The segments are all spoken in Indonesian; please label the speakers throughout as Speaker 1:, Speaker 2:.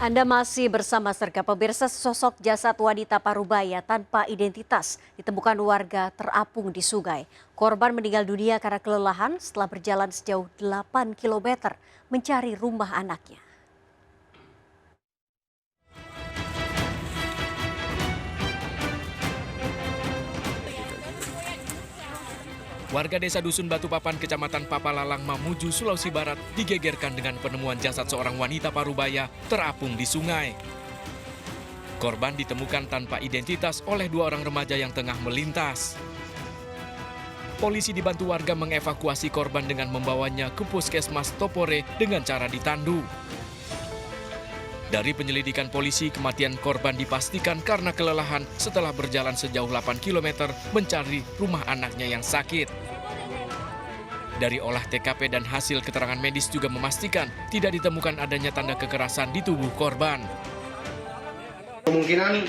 Speaker 1: Anda masih bersama Serga Pemirsa. Sosok jasad wanita parubaya tanpa identitas ditemukan warga terapung di sungai. Korban meninggal dunia karena kelelahan setelah berjalan sejauh 8 km mencari rumah anaknya.
Speaker 2: Warga desa Dusun Batu Papan, Kecamatan Papalalang, Mamuju, Sulawesi Barat digegerkan dengan penemuan jasad seorang wanita parubaya terapung di sungai. Korban ditemukan tanpa identitas oleh dua orang remaja yang tengah melintas. Polisi dibantu warga mengevakuasi korban dengan membawanya ke Puskesmas Topore dengan cara ditandu. Dari penyelidikan polisi, kematian korban dipastikan karena kelelahan setelah berjalan sejauh 8 km mencari rumah anaknya yang sakit. Dari olah TKP dan hasil keterangan medis juga memastikan tidak ditemukan adanya tanda kekerasan di tubuh korban.
Speaker 3: Kemungkinan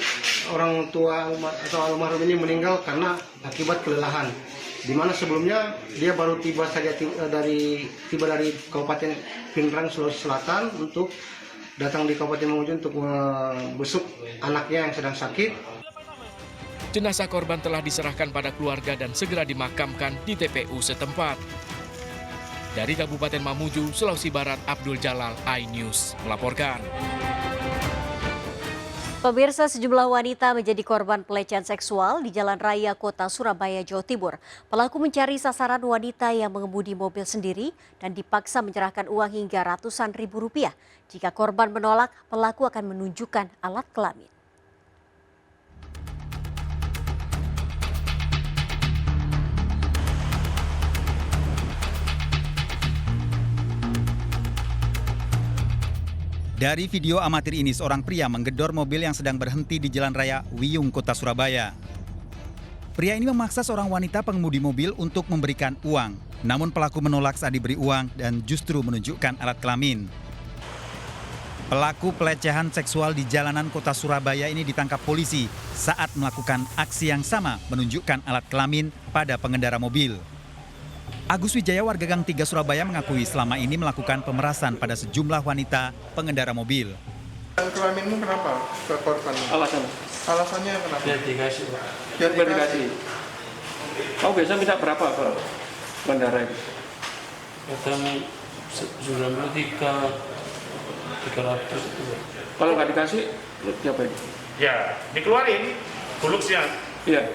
Speaker 3: orang tua atau almarhum ini meninggal karena akibat kelelahan. Di mana sebelumnya dia baru tiba dari Kabupaten Pindrang, Sulawesi Selatan untuk datang di Kabupaten Mamuju untuk membesuk anaknya yang sedang sakit.
Speaker 2: Jenazah korban telah diserahkan pada keluarga dan segera dimakamkan di TPU setempat. Dari Kabupaten Mamuju, Sulawesi Barat, Abdul Jalal, iNews melaporkan.
Speaker 1: Pemirsa, sejumlah wanita menjadi korban pelecehan seksual di Jalan Raya Kota Surabaya, Jawa Timur. Pelaku mencari sasaran wanita yang mengemudi mobil sendiri dan dipaksa menyerahkan uang hingga ratusan ribu rupiah. Jika korban menolak, pelaku akan menunjukkan alat kelamin.
Speaker 4: Dari video amatir ini, seorang pria menggedor mobil yang sedang berhenti di Jalan Raya Wiyung, Kota Surabaya. Pria ini memaksa seorang wanita pengemudi mobil untuk memberikan uang. Namun pelaku menolak saat diberi uang dan justru menunjukkan alat kelamin. Pelaku pelecehan seksual di jalanan Kota Surabaya ini ditangkap polisi saat melakukan aksi yang sama, menunjukkan alat kelamin pada pengendara mobil. Agus Wijaya, warga Gang 3 Surabaya, mengakui selama ini melakukan pemerasan pada sejumlah wanita pengendara mobil.
Speaker 5: Kelaminmu kenapa ke korban? Alasannya kenapa?
Speaker 6: Biar dikasih, Pak.
Speaker 5: Biar dikasih.
Speaker 6: Kau biasa minta berapa ke bandara itu?
Speaker 7: Kadang 93, 300 itu.
Speaker 6: Kalau nggak dikasih, lu diapain?
Speaker 8: Ya, dikeluarin buluksnya.
Speaker 6: Iya.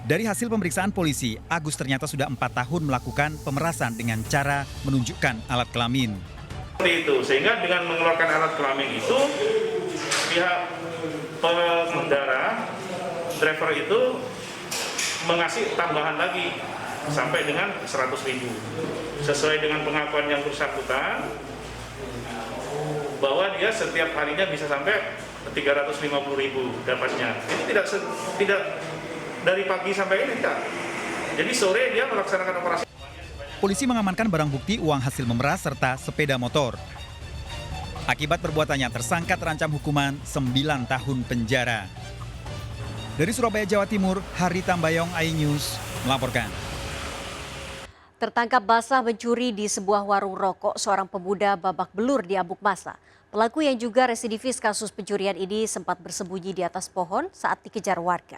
Speaker 4: Dari hasil pemeriksaan polisi, Agus ternyata sudah 4 tahun melakukan pemerasan dengan cara menunjukkan alat kelamin.
Speaker 8: Seperti itu, sehingga dengan mengeluarkan alat kelamin itu, pihak pengendara, driver itu mengasih tambahan lagi sampai dengan 100.000. Sesuai dengan pengakuan yang bersangkutan, bahwa dia setiap harinya bisa sampai 350.000 dapatnya. Ini tidak dari pagi sampai ini tidak. Jadi sore dia melaksanakan operasi.
Speaker 4: Polisi mengamankan barang bukti, uang hasil memeras, serta sepeda motor. Akibat perbuatannya, tersangka terancam hukuman 9 tahun penjara. Dari Surabaya, Jawa Timur, Hari Tambayong, iNews melaporkan.
Speaker 1: Tertangkap basah mencuri di sebuah warung rokok, seorang pemuda babak belur diambuk massa. Pelaku yang juga residivis kasus pencurian ini sempat bersembunyi di atas pohon saat dikejar warga.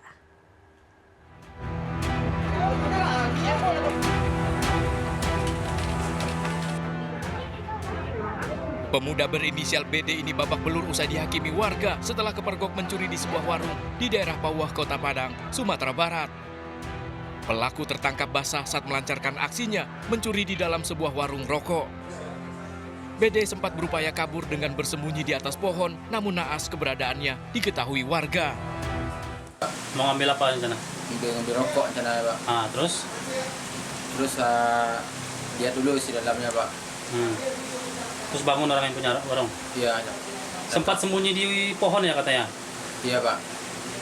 Speaker 2: Pemuda berinisial BD ini babak belur usai dihakimi warga setelah kepergok mencuri di sebuah warung di daerah Pauwah, Kota Padang, Sumatera Barat. Pelaku tertangkap basah saat melancarkan aksinya mencuri di dalam sebuah warung rokok. BD sempat berupaya kabur dengan bersembunyi di atas pohon, namun naas keberadaannya diketahui warga.
Speaker 7: Mau ngambil apa di sana?
Speaker 9: Ngambil rokok di sana, Pak.
Speaker 7: Terus?
Speaker 9: Terus lihat dulu isi dalamnya, Pak.
Speaker 7: Terus bangun orang yang punya warung?
Speaker 9: Iya.
Speaker 7: Sempat sembunyi di pohon ya katanya?
Speaker 9: Iya, Pak.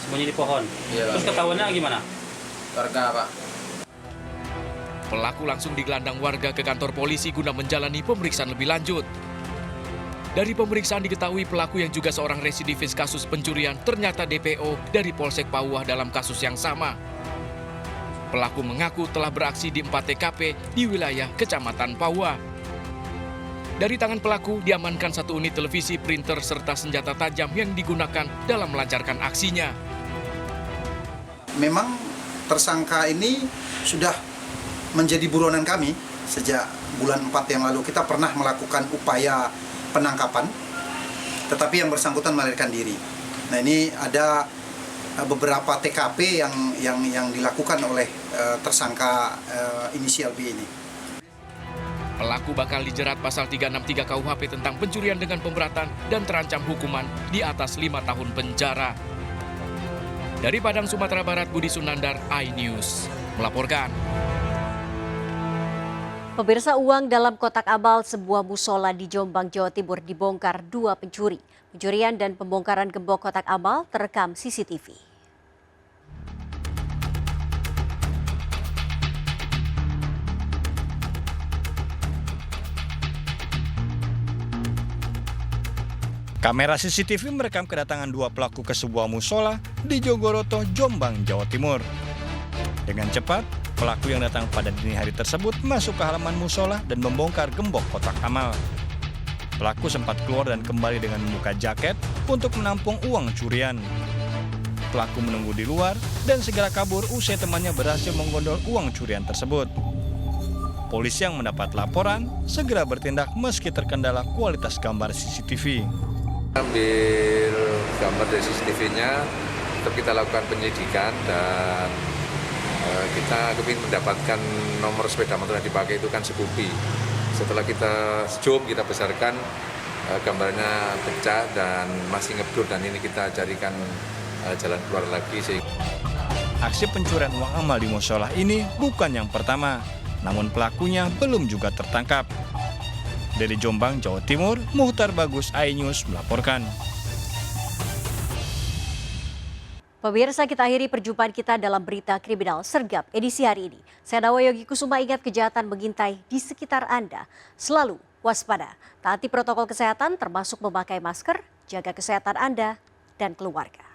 Speaker 7: Sembunyi di pohon?
Speaker 9: Iya, Pak.
Speaker 7: Terus ketahuannya gimana?
Speaker 9: Warga, Pak.
Speaker 2: Pelaku langsung digelandang warga ke kantor polisi guna menjalani pemeriksaan lebih lanjut. Dari pemeriksaan diketahui pelaku yang juga seorang residivis kasus pencurian ternyata DPO dari Polsek Pauwah dalam kasus yang sama. Pelaku mengaku telah beraksi di 4 TKP di wilayah Kecamatan Pauwah. Dari tangan pelaku diamankan 1 unit televisi, printer, serta senjata tajam yang digunakan dalam melancarkan aksinya.
Speaker 10: Memang tersangka ini sudah menjadi buronan kami sejak bulan 4 yang lalu. Kita pernah melakukan upaya penangkapan, tetapi yang bersangkutan melarikan diri. Nah, ini ada beberapa TKP yang dilakukan oleh tersangka inisial B ini.
Speaker 2: Pelaku bakal dijerat pasal 363 KUHP tentang pencurian dengan pemberatan dan terancam hukuman di atas 5 tahun penjara. Dari Padang, Sumatera Barat, Budi Sunandar, iNews melaporkan.
Speaker 1: Pemirsa, uang dalam kotak amal sebuah musola di Jombang, Jawa Timur dibongkar 2 pencuri. Pencurian dan pembongkaran gembok kotak amal terekam CCTV.
Speaker 11: Kamera CCTV merekam kedatangan 2 pelaku ke sebuah musola di Jogoroto, Jombang, Jawa Timur. Dengan cepat, pelaku yang datang pada dini hari tersebut masuk ke halaman musola dan membongkar gembok kotak amal. Pelaku sempat keluar dan kembali dengan membuka jaket untuk menampung uang curian. Pelaku menunggu di luar dan segera kabur usai temannya berhasil menggondol uang curian tersebut. Polisi yang mendapat laporan segera bertindak meski terkendala kualitas gambar CCTV.
Speaker 12: Ambil gambar dari CCTV-nya untuk kita lakukan penyidikan dan kita ingin mendapatkan nomor sepeda motor yang dipakai itu kan Scoopy. Setelah kita zoom, kita besarkan, gambarnya pecah dan masih ngeblur dan ini kita carikan jalan keluar lagi.
Speaker 11: Aksi pencurian uang amal di musola ini bukan yang pertama, namun pelakunya belum juga tertangkap. Dari Jombang, Jawa Timur, Muhtar Bagus, iNews melaporkan.
Speaker 1: Pemirsa, kita akhiri perjumpaan kita dalam berita kriminal sergap edisi hari ini. Saya Nawa Yogi Kusuma, ingat kejahatan mengintai di sekitar Anda. Selalu waspada, taati protokol kesehatan termasuk memakai masker, jaga kesehatan Anda dan keluarga.